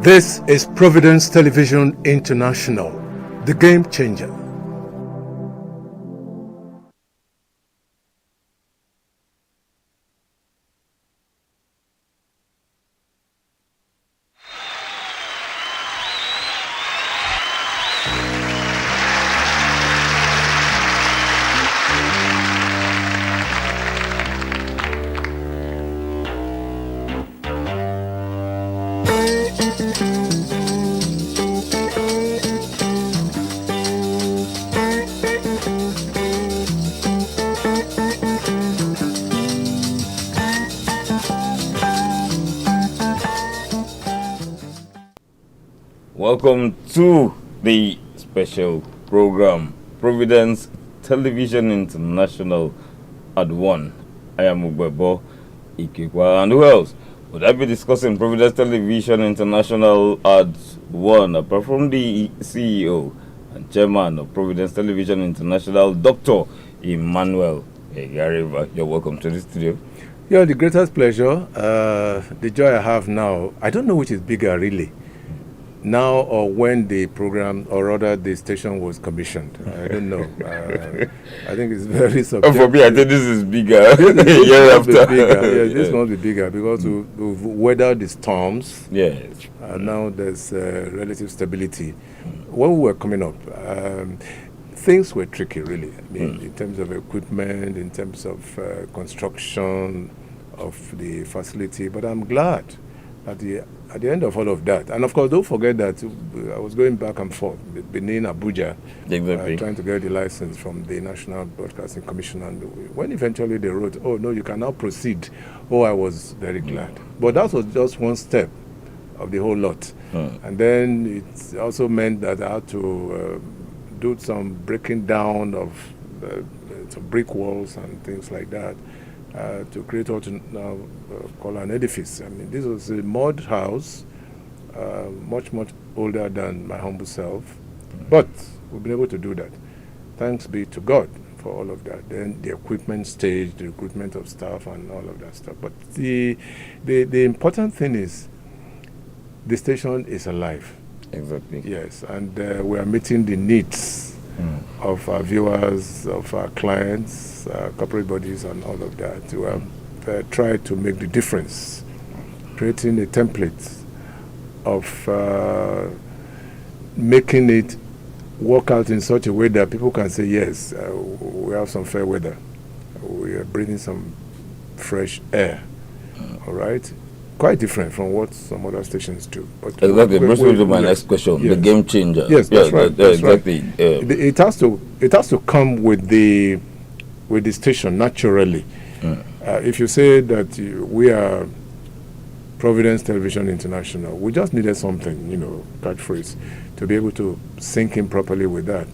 This is Providence Television International, the game changer. Welcome to the special program, Providence Television International at 1. I am Ubebo Ikekwa. And who else would I be discussing Providence Television International at 1? Apart from the CEO and chairman of Providence Television International, Dr. Emmanuel Gariba. You're welcome to the studio. Yeah, the greatest pleasure. The joy I have now, I don't know which is bigger really. Now or when the program, or rather the station was commissioned. I don't know. I think it's very subjective. For me, I think this is bigger. This must be bigger because we've weathered the storms. Yes. Now there's relative stability. When we were coming up, things were tricky really. I mean, in terms of equipment, in terms of construction of the facility. But I'm glad at the end of all of that, and of course, don't forget that I was going back and forth, Benin, Abuja, trying to get the license from the National Broadcasting Commission. And when eventually they wrote, "Oh no, you can now proceed," I was very glad. But that was just one step of the whole lot. And then it also meant that I had to do some breaking down of some brick walls and things like that. To create what we now call an edifice. I mean, this was a mud house, much older than my humble self, but we've been able to do that. Thanks be to God for all of that. Then the equipment stage, the recruitment of staff, and all of that stuff. But the important thing is the station is alive. Exactly. Yes, and we are meeting the needs of our viewers, of our clients, corporate bodies, and all of that. We have tried to make the difference, creating a template of making it work out in such a way that people can say, yes, we have some fair weather. We are breathing some fresh air. All right? Quite different from what some other stations do. But exactly. Brings me to my next question, the game changer. Yes, that's right. That's exactly. Right. It has to come with the station naturally. If you say that we are Providence Television International, we just needed something, catchphrase, to be able to sync in properly with that.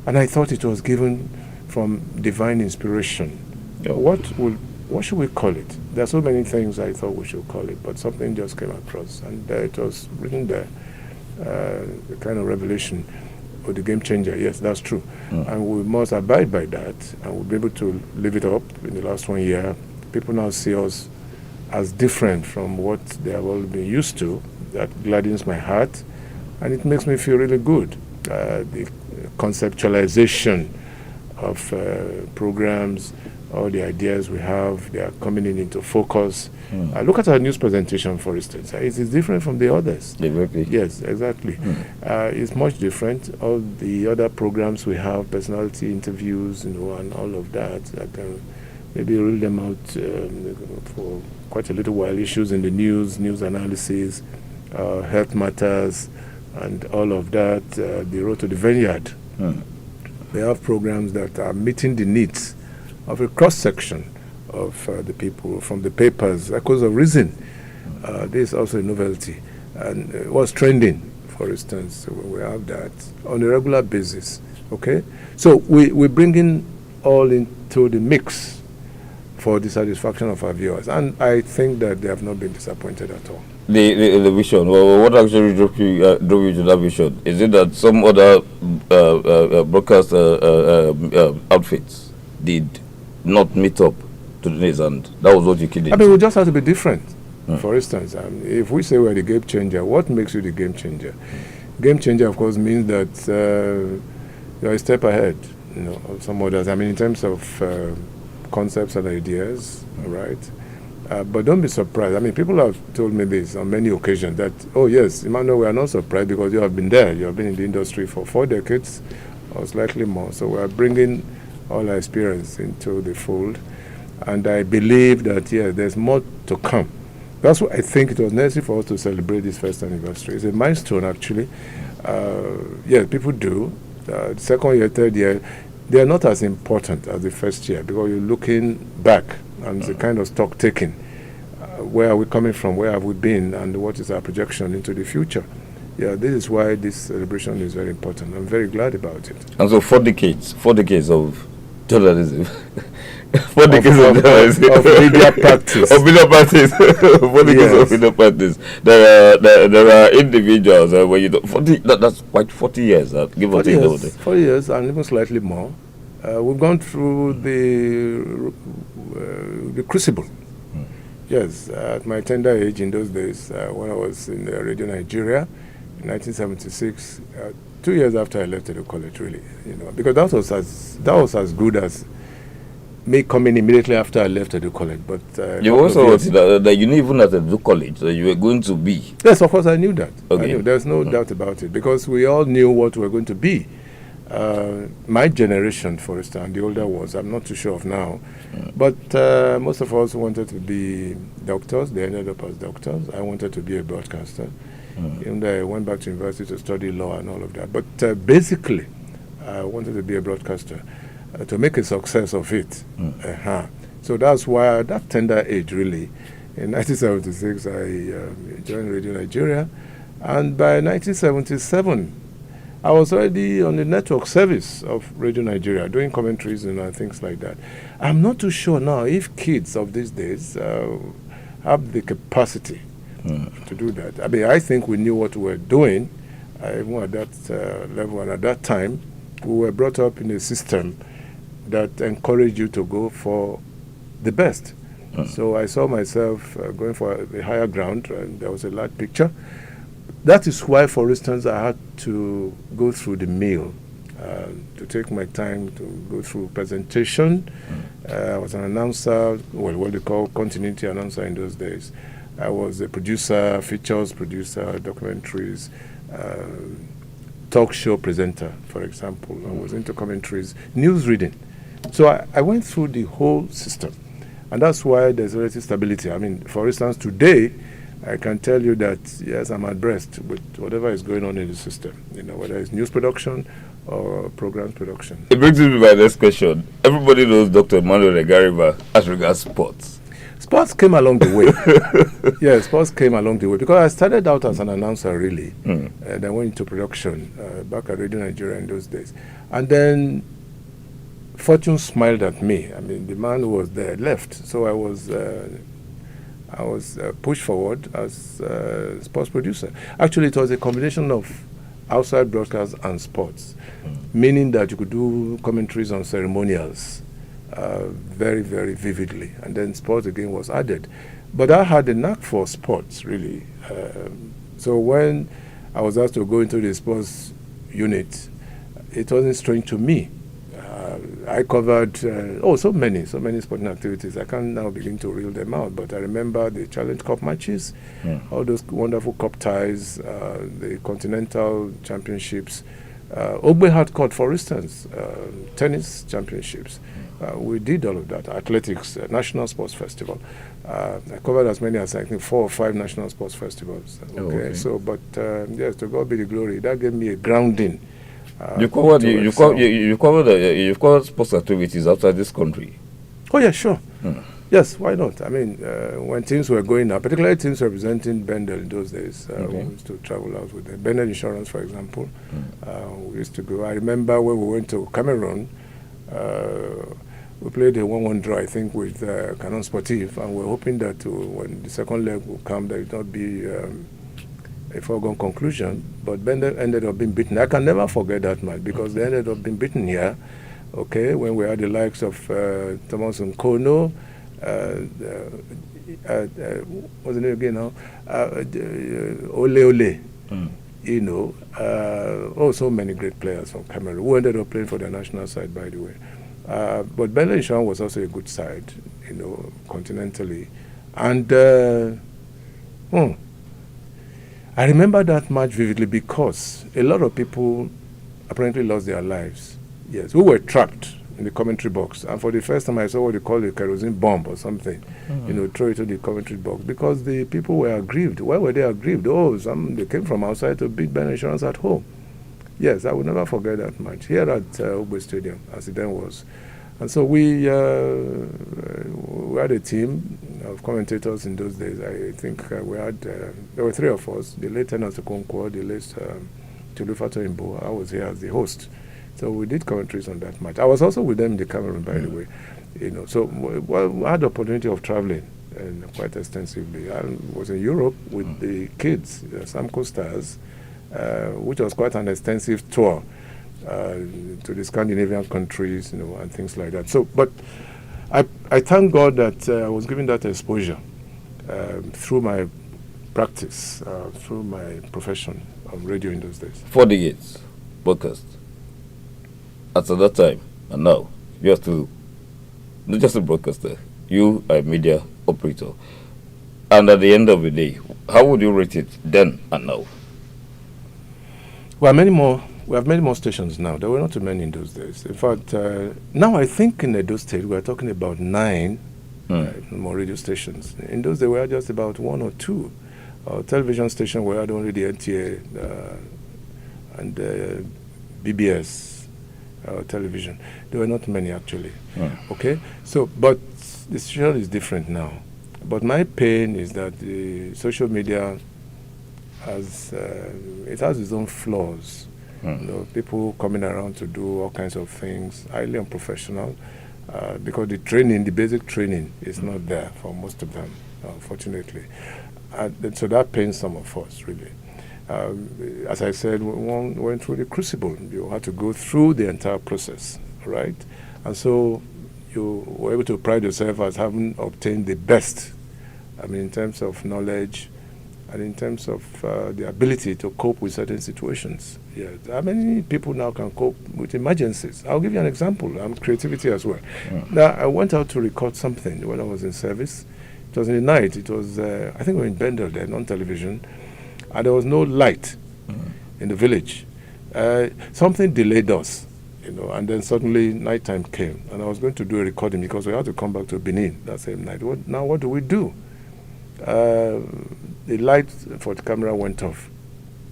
And I thought it was given from divine inspiration. What should we call it? There are so many things I thought we should call it, but something just came across, and it was written there, the kind of revelation or the game changer. Yes, that's true. And we must abide by that, and we'll be able to live it up in the last 1 year. People now see us as different from what they have all been used to. That gladdens my heart, and it makes me feel really good. The conceptualization of programs, all the ideas we have, they are coming into focus. Look at our news presentation, for instance. It is different from the others. Exactly. Yes, exactly. It's much different. All the other programs we have, personality interviews, and all of that. I can maybe rule them out for quite a little while. Issues in the news analysis, health matters, and all of that. The road to the vineyard. They have programs that are meeting the needs of a cross-section of the people, from the papers, Echoes of Reason. This is also a novelty. And what's trending, for instance, we have that on a regular basis. Okay? So we bring in all into the mix for the satisfaction of our viewers. And I think that they have not been disappointed at all. The vision, what actually drove you to that vision? Is it that some other broadcast outfits did not meet up to the needs, and that was what you kidded? I mean, we just have to be different. For instance, if we say we're the game changer, what makes you the game changer? Game changer, of course, means that you're a step ahead, of some others. I mean, in terms of concepts and ideas, right? But don't be surprised. I mean, people have told me this on many occasions that, oh yes, Emmanuel, we are not surprised because you have been there. You have been in the industry for 4 decades or slightly more. So we are bringing all our experience into the fold. And I believe that, yes, there's more to come. That's why I think it was necessary for us to celebrate this first anniversary. It's a milestone, actually. Yeah, people do. Second year, third year, they are not as important as the first year because you're looking back and the kind of stock taking. Where are we coming from? Where have we been? And what is our projection into the future? Yeah, this is why this celebration is very important. I'm very glad about it. And so 4 decades of journalism. 4 decades of journalism. Of media practice. Of media practice. 4 decades of media practice. There are individuals where you don't, 40, that's quite 40 years. Give or take. 40 years and even slightly more. We've gone through the crucible. Yes, at my tender age in those days, when I was in Radio Nigeria in 1976, 2 years after I left the college, really, because that was as good as me coming immediately after I left the college. But you also that you knew even at the college that you were going to be. Yes, of course I knew that. Okay. I knew. There's no doubt about it because we all knew what we were going to be. My generation, for instance, the older ones, I'm not too sure of now, but most of us wanted to be doctors. They ended up as doctors. I wanted to be a broadcaster. And I went back to university to study law and all of that. But basically, I wanted to be a broadcaster to make a success of it. So that's why at that tender age, really, in 1976, I joined Radio Nigeria. And by 1977, I was already on the network service of Radio Nigeria, doing commentaries and things like that. I'm not too sure now if kids of these days have the capacity to do that. I mean, I think we knew what we were doing, even at that level. And at that time, we were brought up in a system that encouraged you to go for the best. So I saw myself going for a higher ground, and there was a large picture. That is why, for instance, I had to go through the mill, to take my time to go through presentation. I was an announcer, what they call continuity announcer in those days. I was a producer, features producer, documentaries, talk show presenter, for example. I was into commentaries, news reading. So I went through the whole system. And that's why there's relative stability. I mean, for instance, today, I can tell you that, yes, I'm abreast with whatever is going on in the system, whether it's news production or programs production. It brings me to my next question. Everybody knows Dr. Emmanuel Egariba as regards sports. Sports came along the way. Yeah, sports came along the way because I started out as an announcer, really, and I went into production back at Radio Nigeria in those days. And then fortune smiled at me. I mean, the man who was there left, so I was pushed forward as a sports producer. Actually, it was a combination of outside broadcast and sports, meaning that you could do commentaries on ceremonials very, very vividly. And then sports again was added. But I had a knack for sports, really. So when I was asked to go into the sports unit, it wasn't strange to me. I covered so many sporting activities. I can't now begin to reel them out, but I remember the Challenge Cup matches, all those wonderful cup ties, the Continental Championships, Ogbe Hard Court, for instance, tennis championships. We did all of that. Athletics, National Sports Festival. I covered as many as I think 4 or 5 national sports festivals. Okay. So, but yes, to God be the glory. That gave me a grounding. You've covered sports activities outside this country. Oh yeah, sure. Yes, why not? I mean, when teams were going out, particularly teams representing Bendel in those days, we used to travel out with them. Bendel Insurance, for example, we used to go. I remember when we went to Cameroon, we played a 1-1 draw, I think, with Canon Sportif, and we were hoping that when the second leg would come, there would not be a foregone conclusion, but Bendel ended up being beaten. I can never forget that match because they ended up being beaten here, when we had the likes of Thomas Nkono, what's the name again now? Ole Ole. You know, so many great players from Cameroon who ended up playing for the national side, by the way. But Bello Inshawn was also a good side, you know, continentally. And I remember that match vividly because a lot of people apparently lost their lives. Yes, who were trapped in the commentary box. And for the first time, I saw what they call a kerosene bomb or something, you know, throw it to the commentary box because the people were aggrieved. Why were they aggrieved? They came from outside to beat Ben Insurance at home. Yes, I will never forget that match here at Ogbe Stadium, as it then was. And so we had a team of commentators in those days. I think we had, there were three of us, the late Tenant Okonkwo, the late Tulufato Imbo. I was here as the host. So we did commentaries on that match. I was also with them in the Cameroon, by the way. You know, so we had the opportunity of traveling quite extensively. I was in Europe with the kids, Samco Stars, which was quite an extensive tour to the Scandinavian countries, you know, and things like that. So, but I thank God that I was given that exposure through my practice, through my profession of radio in those days. 40 years, broadcast. At that time and now, you are still not just a broadcaster, you are a media operator. And at the end of the day, how would you rate it then and now? We have many more stations now. There were not too many in those days. In fact, now I think in Edo State we are talking about 9 more radio stations. In those days we had just about 1 or 2. Television station we had only the NTA and BBS television. There were not many actually. Okay, so but the situation is different now. But my pain is that the social media has its own flaws. You know, people coming around to do all kinds of things, highly unprofessional, because the basic training is not there for most of them, unfortunately. So that pains some of us, really. As I said, one went through the crucible. You had to go through the entire process, right? And so you were able to pride yourself as having obtained the best, I mean, in terms of knowledge and in terms of the ability to cope with certain situations. Yeah. How many people now can cope with emergencies? I'll give you an example. Creativity as well. Now, I went out to record something when I was in service. It was in the night. It was, I think we were in Bendel then, on television. And there was no light in the village. Something delayed us, you know, and then suddenly nighttime came. And I was going to do a recording because we had to come back to Benin that same night. What do we do? The light for the camera went off.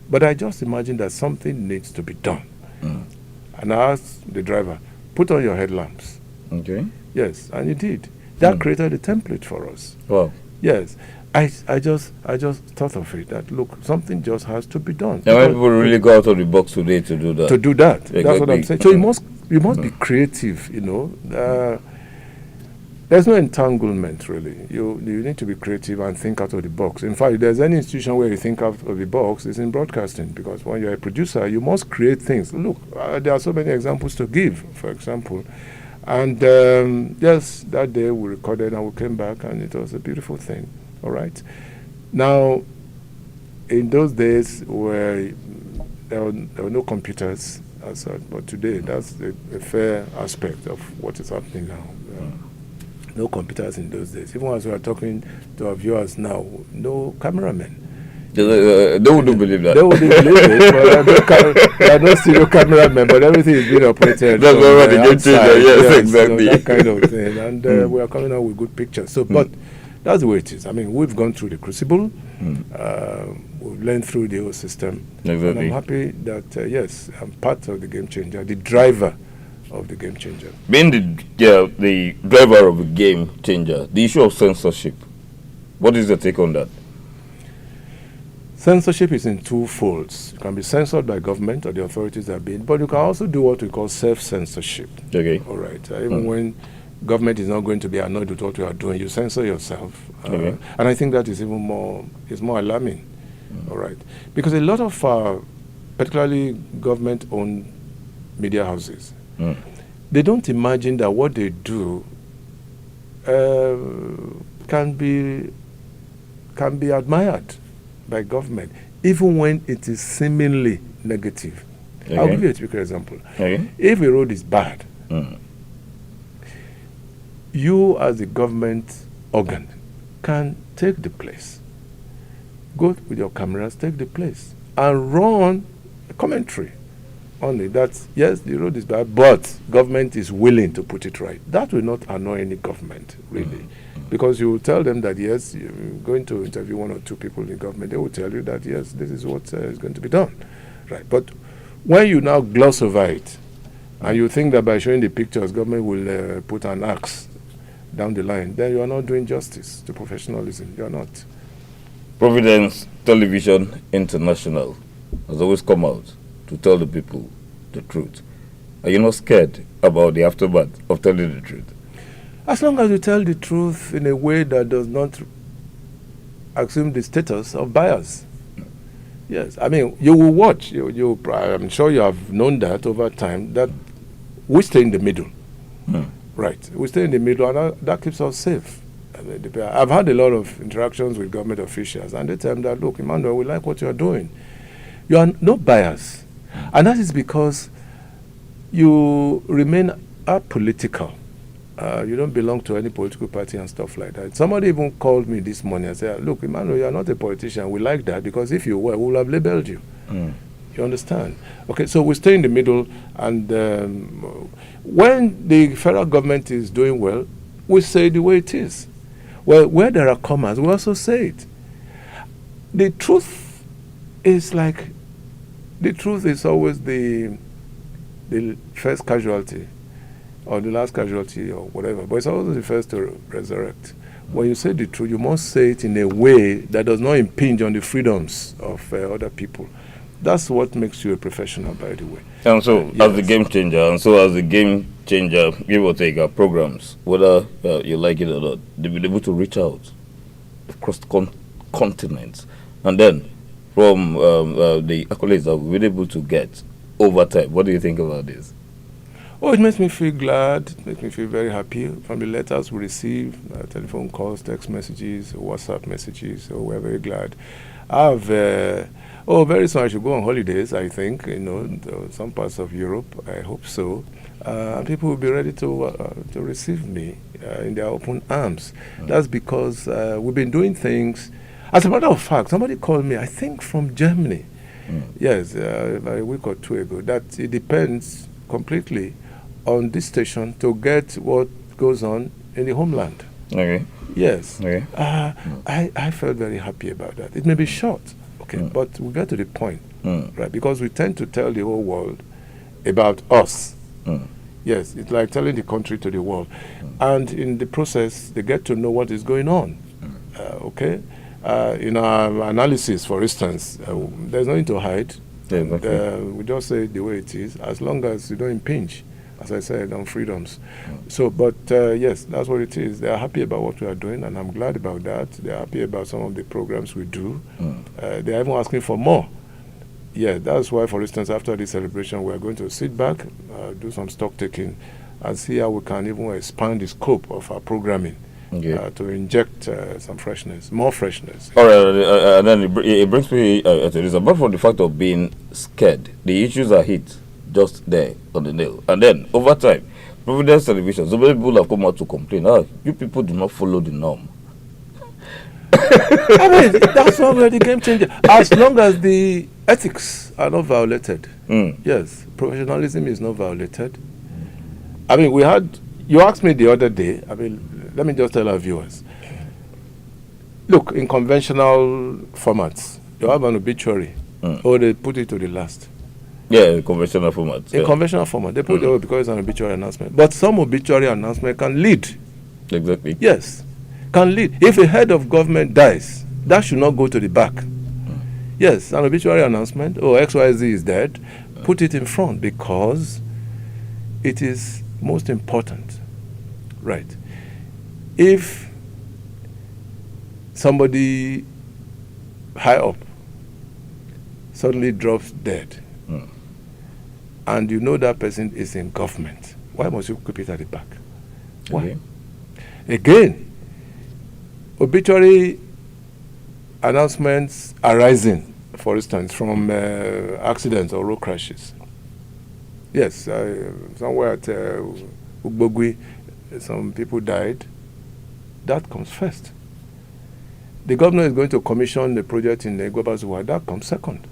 But I just imagined that something needs to be done. And I asked the driver, put on your headlamps. Okay. Yes, and he did. That created a template for us. Wow. Yes. I just thought of it, that look, something just has to be done. Now, people really go out of the box today to do that. To do that. That's what I'm saying. So you must be creative, you know. There's no entanglement, really. You need to be creative and think out of the box. In fact, if there's any institution where you think out of the box, it's in broadcasting, because when you're a producer, you must create things. Look, there are so many examples to give, for example. And yes, that day we recorded and we came back, and it was a beautiful thing. All right. Now, in those days where there were no computers, but today that's a fair aspect of what is happening now. No computers in those days. Even as we are talking to our viewers now, no cameramen. They wouldn't believe that. They wouldn't believe it. But there are no studio cameramen, but everything is being operated. That's why the game changer. Yes, exactly. You know, that kind of thing. And we are coming out with good pictures. So, but that's the way it is. I mean, we've gone through the crucible. We've learned through the whole system. Exactly. And I'm happy that, yes, I'm part of the game changer, the driver of the game changer. Being the driver of the game changer, the issue of censorship, what is your take on that? Censorship is in two folds. You can be censored by government or the authorities that have been, but you can also do what we call self-censorship. Okay. All right. Even when government is not going to be annoyed with what you are doing, you censor yourself. Okay. And I think that is even more alarming. All right. Because a lot of particularly government-owned media houses, they don't imagine that what they do can be admired by government, even when it is seemingly negative. Okay. I'll give you a typical example. Okay. If a road is bad, Mm. you as a government organ can take the place, go with your cameras, take the place, and run a commentary on it that yes, the road is bad, but government is willing to put it right. That will not annoy any government, really, because you will tell them that yes, you're going to interview one or two people in government. They will tell you that yes, this is what is going to be done, right? But when you now gloss over it, and you think that by showing the pictures, government will put an axe down the line, then you are not doing justice to professionalism. You are not. Providence Television International has always come out to tell the people the truth. Are you not scared about the aftermath of telling the truth? As long as you tell the truth in a way that does not assume the status of bias. Yes, I mean, you will watch. I'm sure you have known that over time, that we stay in the middle. Right. We stay in the middle, and that keeps us safe. I've had a lot of interactions with government officials, and they tell me that, look, Emmanuel, we like what you are doing. You are no bias. And that is because you remain apolitical. You don't belong to any political party and stuff like that. Somebody even called me this morning and said, look, Emmanuel, you are not a politician. We like that, because if you were, we would have labeled you. You understand? Okay, so we stay in the middle, and when the federal government is doing well, we say the way it is. Well, where there are commas, we also say it. The truth is always the first casualty, or the last casualty, or whatever, but it's always the first to resurrect. When you say the truth, you must say it in a way that does not impinge on the freedoms of other people. That's what makes you a professional, by the way. And so, as the game changer, give or take our programs, whether you like it or not, they'll be able to reach out across continents. And then, from the accolades that we've been able to get over time, what do you think about this? Oh, it makes me feel glad. It makes me feel very happy from the letters we receive, telephone calls, text messages, WhatsApp messages. So we're very glad. Very soon I should go on holidays, I think, to some parts of Europe. I hope so. And people will be ready to receive me in their open arms. That's because we've been doing things. As a matter of fact, somebody called me, I think from Germany. Yes, about a week or two ago. That it depends completely on this station to get what goes on in the homeland. Okay. Yes. Okay. I felt very happy about that. It may be short, okay, but we get to the point, right? Because we tend to tell the whole world about us. Yes, it's like telling the country to the world. And in the process, they get to know what is going on, okay? In our analysis, for instance, there's nothing to hide. We just say it the way it is, as long as you don't impinge, as I said, on freedoms. So, but yes, that's what it is. They are happy about what we are doing, and I'm glad about that. They are happy about some of the programs we do. They are even asking for more. Yeah, that's why, for instance, after this celebration, we are going to sit back, do some stock taking, and see how we can even expand the scope of our programming. To inject some freshness, more freshness. All right, and then it brings me to this. Apart from the fact of being scared, the issues are hit just there on the nail. And then, over time, Providence Television, so many people have come out to complain, you people do not follow the norm. I mean, that's why we're the game changer. As long as the ethics are not violated. Yes, professionalism is not violated. I mean, you asked me the other day, let me just tell our viewers. Look, in conventional formats, you have an obituary, or they put it to the last. Yeah, conventional formats. In conventional format, they put it because it's an obituary announcement. But some obituary announcement can lead. Exactly. Yes, can lead. If a head of government dies, that should not go to the back. Yes, an obituary announcement, XYZ is dead, put it in front because it is most important. Right. If somebody high up suddenly drops dead, and you know that person is in government, why must you keep it at the back? Why? Again, obituary announcements arising, for instance, from accidents or road crashes. Yes, somewhere at Ugbogui, some people died. That comes first. The governor is going to commission the project in Egwabazuwa. That comes second.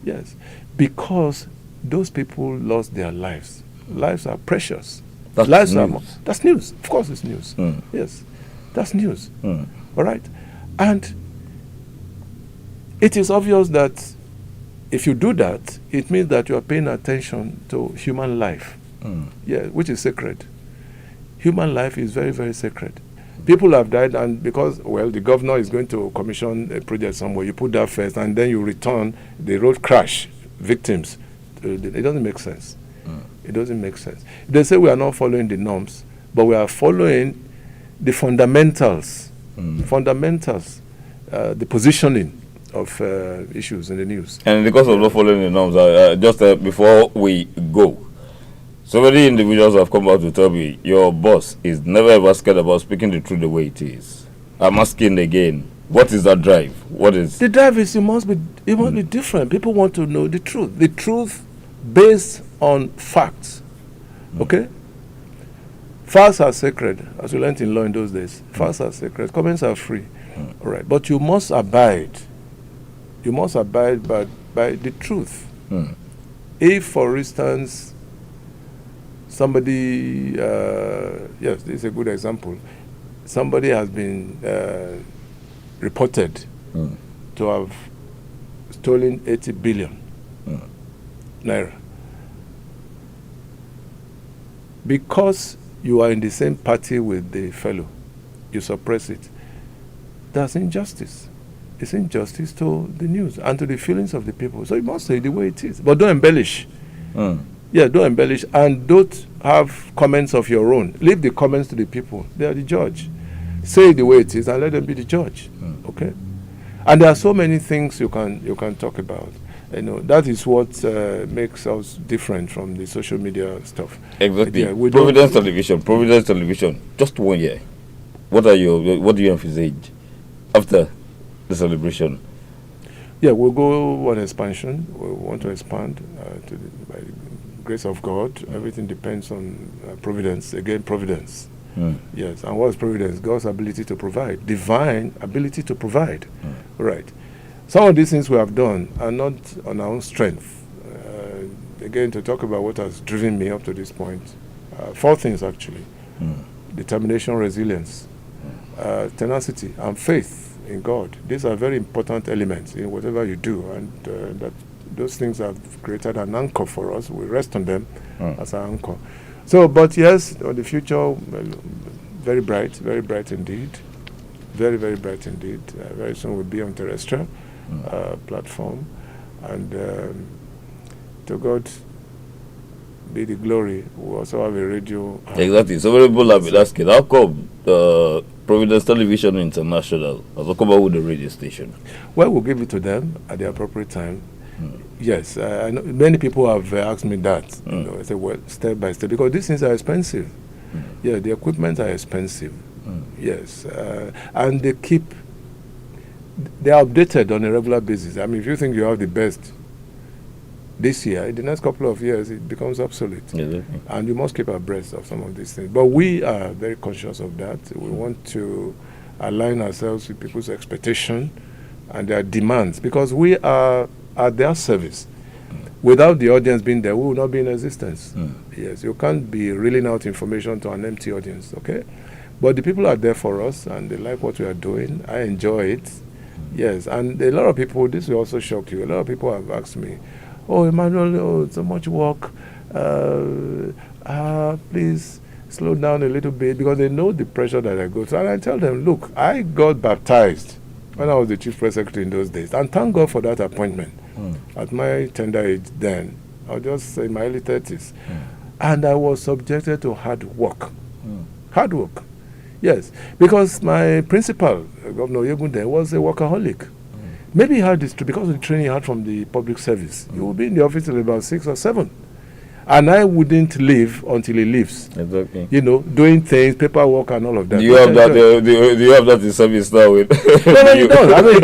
Yes, because those people lost their lives. Lives are precious. That's Lives news. That's news. Of course, it's news. Yes, that's news. All right, and it is obvious that if you do that, it means that you are paying attention to human life. Yeah, which is sacred. Human life is very, very sacred. People have died, and because, well, the governor is going to commission a project somewhere, you put that first, and then you return the road crash victims. It doesn't make sense. It doesn't make sense. They say we are not following the norms, but we are following the fundamentals, the positioning of issues in the news. And because of not following the norms, just before we go, so many individuals have come out to tell me your boss is never ever scared about speaking the truth the way it is. I'm asking again, what is that drive? What is the drive? Is it must be different. People want to know the truth based on facts. Okay? Facts are sacred, as we learned in law in those days. Facts are sacred. Comments are free. All right, but you must abide. You must abide by the truth. If, for instance, somebody, yes, this is a good example. Somebody has been reported to have stolen 80 billion naira. Because you are in the same party with the fellow, you suppress it. That's injustice. It's injustice to the news and to the feelings of the people. So you must say the way it is. But don't embellish. Yeah, don't embellish, and don't have comments of your own. Leave the comments to the people. They are the judge. Say it the way it is and let them be the judge. Okay? And there are so many things you can talk about. You know, that is what makes us different from the social media stuff. Exactly. Yeah, Providence Television. Just 1 year. What do you envisage after the celebration? Yeah, we'll go on expansion. We want to expand by the grace of God. Everything depends on providence. Again, providence. Yes, and what is providence? God's ability to provide, divine ability to provide. Right. Some of these things we have done are not on our own strength. Again, to talk about what has driven me up to this point, 4 things actually: determination, resilience, tenacity, and faith in God. These are very important elements in whatever you do, and that those things have created an anchor for us. We rest on them as an anchor. So, but yes, the future, very bright indeed. Very, very bright indeed. Very soon we'll be on terrestrial platform, and to God be the glory. We also have a radio. Exactly. So many people have been asking, how come Providence Television International has come out with the radio station? Well, we'll give it to them at the appropriate time. Yes, I know many people have asked me that. You know, I say, well, step by step, because these things are expensive. Yeah, the equipment are expensive. Yes, and they are updated on a regular basis. I mean, if you think you have the best this year, in the next couple of years, it becomes obsolete. And you must keep abreast of some of these things. But we are very conscious of that. We want to align ourselves with people's expectation and their demands, because we are at their service. Without the audience being there, we will not be in existence. Yes, you can't be reeling out information to an empty audience, okay? But the people are there for us, and they like what we are doing. I enjoy it. Yes, and a lot of people, this will also shock you, a lot of people have asked me, oh, Emmanuel, so much work. Please slow down a little bit, because they know the pressure that I go through. And I tell them, look, I got baptized when I was the chief press secretary in those days. And thank God for that appointment. At my tender age then, I was just in my early 30s. And I was subjected to hard work. Hard work. Yes, because my principal, Governor Yegunde, was a workaholic. Maybe he had this because of the training he had from the public service. He would be in the office till about 6 or 7. and I wouldn't leave until he leaves. Exactly. You know, doing things, paperwork, and all of that. Do you have that? Do you have that in service now? With No, you don't. I mean,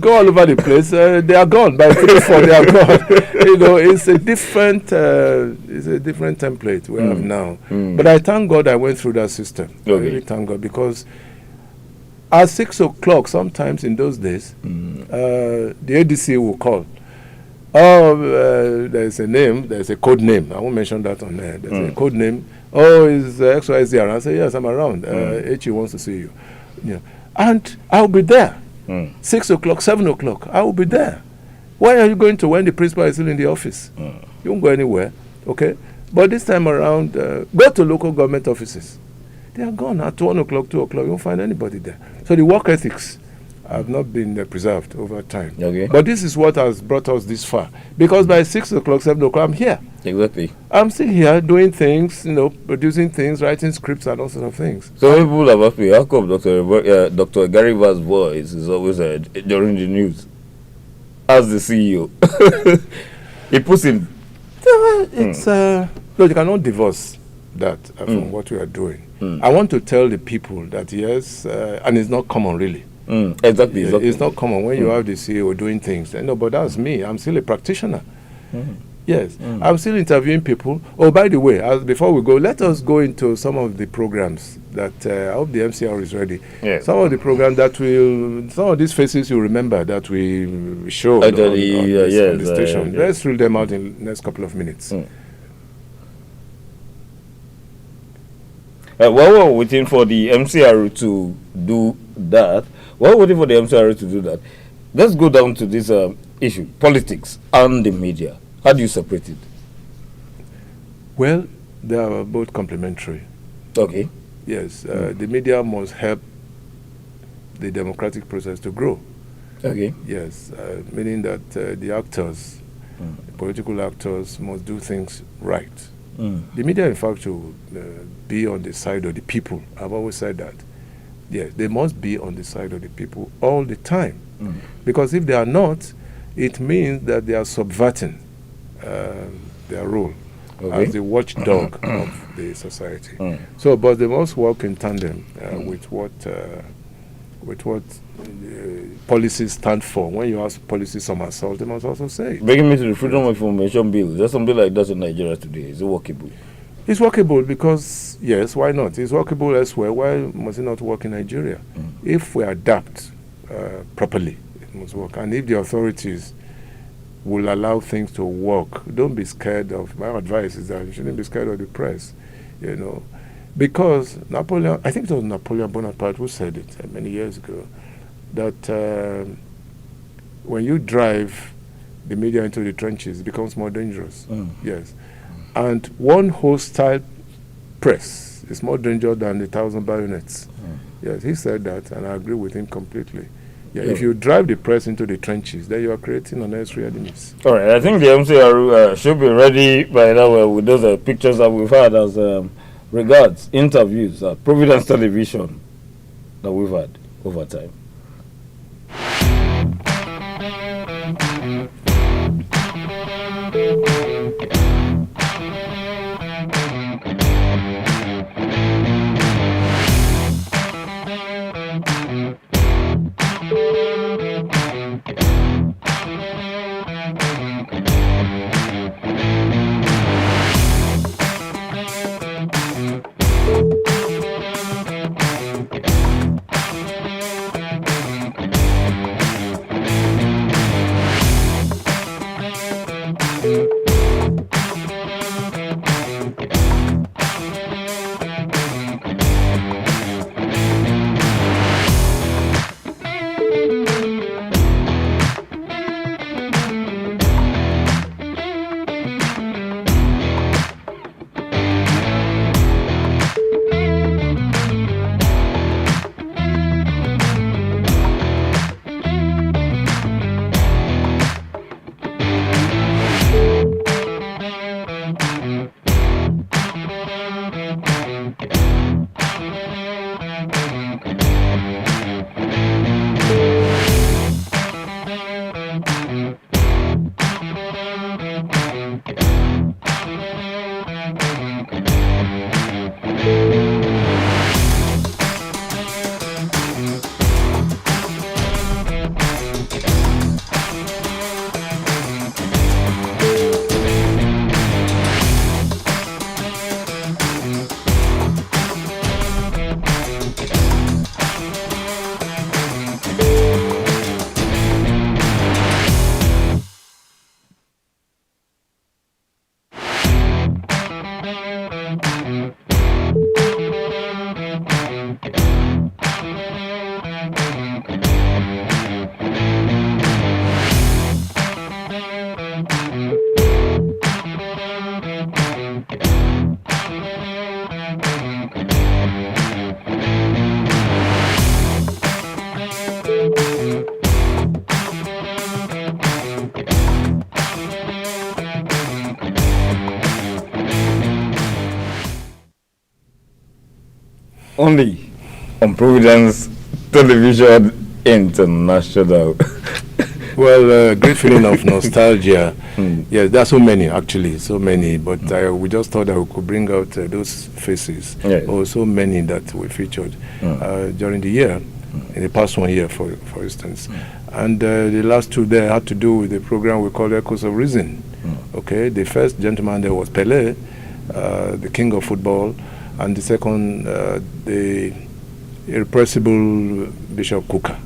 go all over the place. They are gone by 3-4. They are gone. You know, it's a different template we have now. But I thank God I went through that system. Okay. I really thank God, because at 6 o'clock, sometimes in those days, the ADC will call. Oh, there's a name, there's a code name. I won't mention that on there. There's a code name. Oh, is XYZ around? I say, yes, I'm around. HE wants to see you. Yeah. And I'll be there. 6 o'clock, 7 o'clock, I will be there. Why are you going to when the principal is still in the office? You won't go anywhere, okay? But this time around, go to local government offices. They are gone at 1 o'clock, 2 o'clock. You won't find anybody there. So the work ethics have not been preserved over time. Okay. But this is what has brought us this far. Because by 6 o'clock, 7 o'clock, I'm here. Exactly. I'm still here doing things, you know, producing things, writing scripts and all sorts of things. So people have asked me, how come Dr. Gary Vaz's voice is always during the news as the CEO? He puts in... It's, no, you cannot divorce that from what we are doing. I want to tell the people that, yes, and it's not common, really. Exactly. It's not common when you have the CEO doing things. No, but that's me. I'm still a practitioner. Yes, I'm still interviewing people. Oh, by the way, before we go, let us go into some of the programs that I hope the MCR is ready. Yeah. Some of the programs that some of these faces you remember that we showed on the station. Let's reel them out in the next couple of minutes. While we're waiting for the MCR to do that, let's go down to this issue, politics and the media. How do you separate it? Well, they are both complementary. Okay. Yes, the media must help the democratic process to grow. Okay. Yes, meaning that the actors, the political actors, must do things right. The media, in fact, should be on the side of the people. I've always said that. Yes, they must be on the side of the people all the time. Because if they are not, it means that they are subverting their role as the watchdog of the society. So, but they must work in tandem with what policies stand for. When you ask policies somersault, they must also say. Bringing me to the Freedom of Information Bill, there's something like that in Nigeria today. Is it workable? It's workable because, yes, why not? It's workable elsewhere. Why must it not work in Nigeria? If we adapt properly, it must work. And if the authorities will allow things to work, don't be scared of, my advice is that you shouldn't be scared of the press, you know. Because Napoleon, I think it was Napoleon Bonaparte who said it many years ago, that when you drive the media into the trenches, it becomes more dangerous. Yes. And one hostile press is more dangerous than 1,000 bayonets. Yes, he said that, and I agree with him completely. Yeah, if you drive the press into the trenches, then you are creating unnecessary enemies. All right, I think the MCR should be ready by now with those pictures that we've had as regards interviews at Providence Television that we've had over time. only on Providence Television International. Well, great feeling of nostalgia. Yes, there are so many actually, so many. But we just thought that we could bring out those faces, or so many that we featured during the year, in the past 1 year, for instance. And the last two there had to do with the program we call Echoes of Reason. Okay, the first gentleman there was Pelé, the king of football, and the second, the irrepressible Bishop Kuka.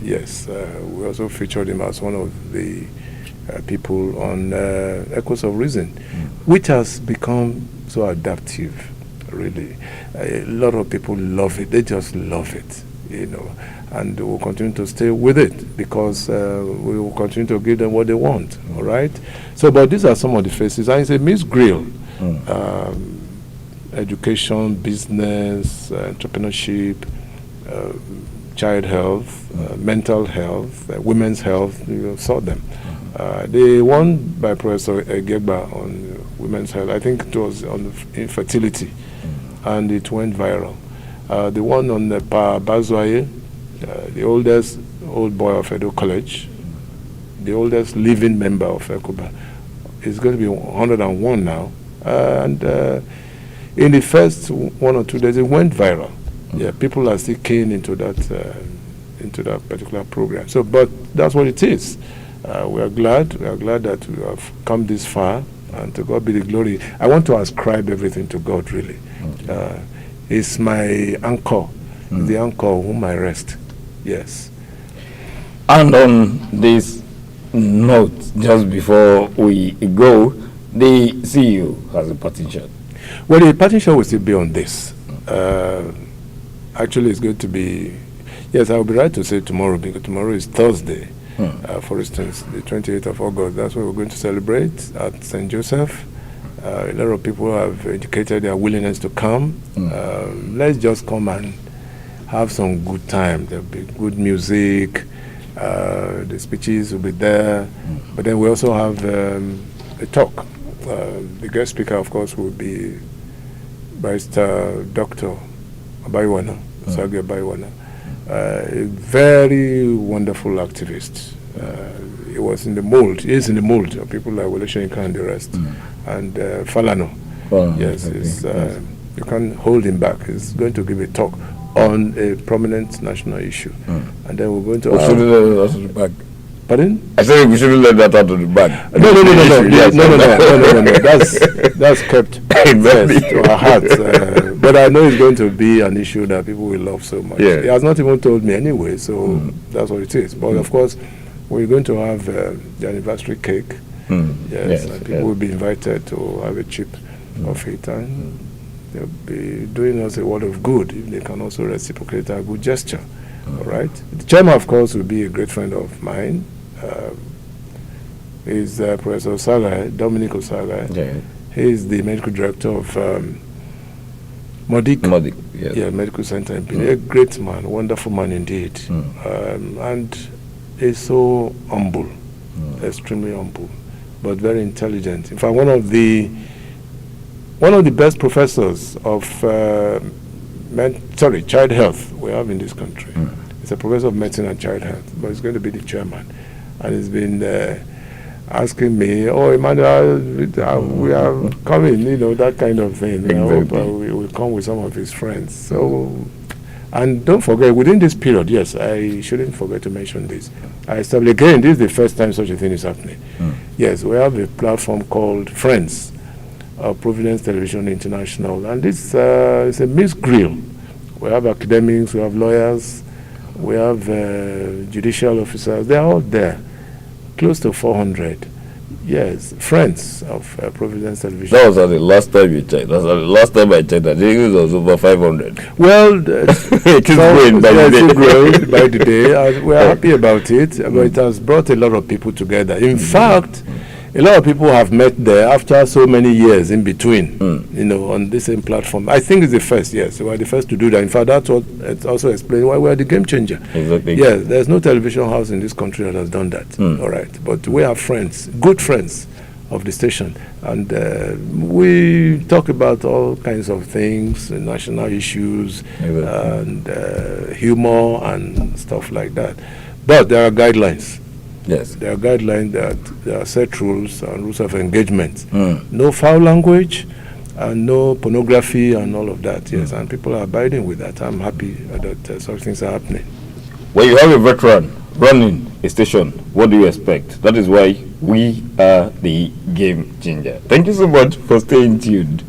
Yes, we also featured him as one of the people on Echoes of Reason, which has become so adaptive, really. A lot of people love it. They just love it, and we'll continue to stay with it because we will continue to give them what they want, all right? So, but these are some of the faces. And it's a mixed grill. Education, business, entrepreneurship, child health, mental health, women's health. You saw them. The one by Professor Egegba on women's health, I think it was on infertility, and it went viral. The one on the Pa Bazwaye, the old boy of Edo College, the oldest living member of Ekuba, is going to be 101 now. And in the first 1 or 2 days, it went viral. Yeah, people are still keen into that particular program. So, but that's what it is. We are glad that we have come this far, and to God be the glory. I want to ascribe everything to God, really. He's my anchor, the anchor on whom I rest. Yes. And on this note, just before we go, the CEO has a partition. Well, the partition will still be on this. Actually, it's going to be, yes, I'll be right to say tomorrow, because tomorrow is Thursday. For instance, the 28th of August, that's what we're going to celebrate at St. Joseph. A lot of people have indicated their willingness to come. Let's just come and have some good time. There'll be good music. The speeches will be there. But then we also have a talk. The guest speaker, of course, will be Barrister Dr. Abayiwana, Sagi Abayiwana, a very wonderful activist. He was in the mold. He is in the mold of people like Wole Soyinka and the rest. And Falano. Yes, you can't hold him back. He's going to give a talk on a prominent national issue. And then we're going to back. Pardon? I said we shouldn't let that out of the bag. No. That's kept yes, to our hearts. But I know it's going to be an issue that people will love so much. Yeah. He has not even told me anyway, so that's what it is. But of course, we're going to have the anniversary cake. Yes, and people will be invited to have a chip of it, and they'll be doing us a word of good if they can also reciprocate a good gesture. All right. The chairman, of course, will be a great friend of mine. He's Professor Osagai, Dominic Osagai. Yeah. He's the medical director of Modik. Yes. Yeah, Medical Center in Benin. A great man, wonderful man indeed. And he's so humble, extremely humble, but very intelligent. In fact, one of the best professors of child health we have in this country. He's a professor of medicine and child health, but he's going to be the chairman. And he's been asking me, "Oh, Emmanuel, we are coming," that kind of thing. Exactly. I hope we will come with some of his friends. So, and don't forget, within this period, yes, I shouldn't forget to mention this. I established, again, this is the first time such a thing is happening. Yes, we have a platform called Friends, Providence Television International, and this is a mixed grill. We have academics, we have lawyers, we have judicial officers. They're all there, close to 400. Yes, friends of Providence Television. That was at the last time you checked. That's the last time I checked. I think it was over 500. Well, it is growing by the day. Growing by the day. We are happy about it, but it has brought a lot of people together. In fact, a lot of people have met there after so many years in between, on the same platform. I think it's the first, yes. We are the first to do that. In fact, that's what it also explains why we are the game changer. Exactly. Yes, there's no television house in this country that has done that. All right. But we have friends, good friends of the station, and we talk about all kinds of things, national issues, and humor and stuff like that. But there are guidelines. Yes. There are guidelines that there are set rules and rules of engagement. No foul language and no pornography and all of that. Yes, and people are abiding with that. I'm happy that such things are happening. When you have a veteran running a station, what do you expect? That is why we are the game changer. Thank you so much for staying tuned.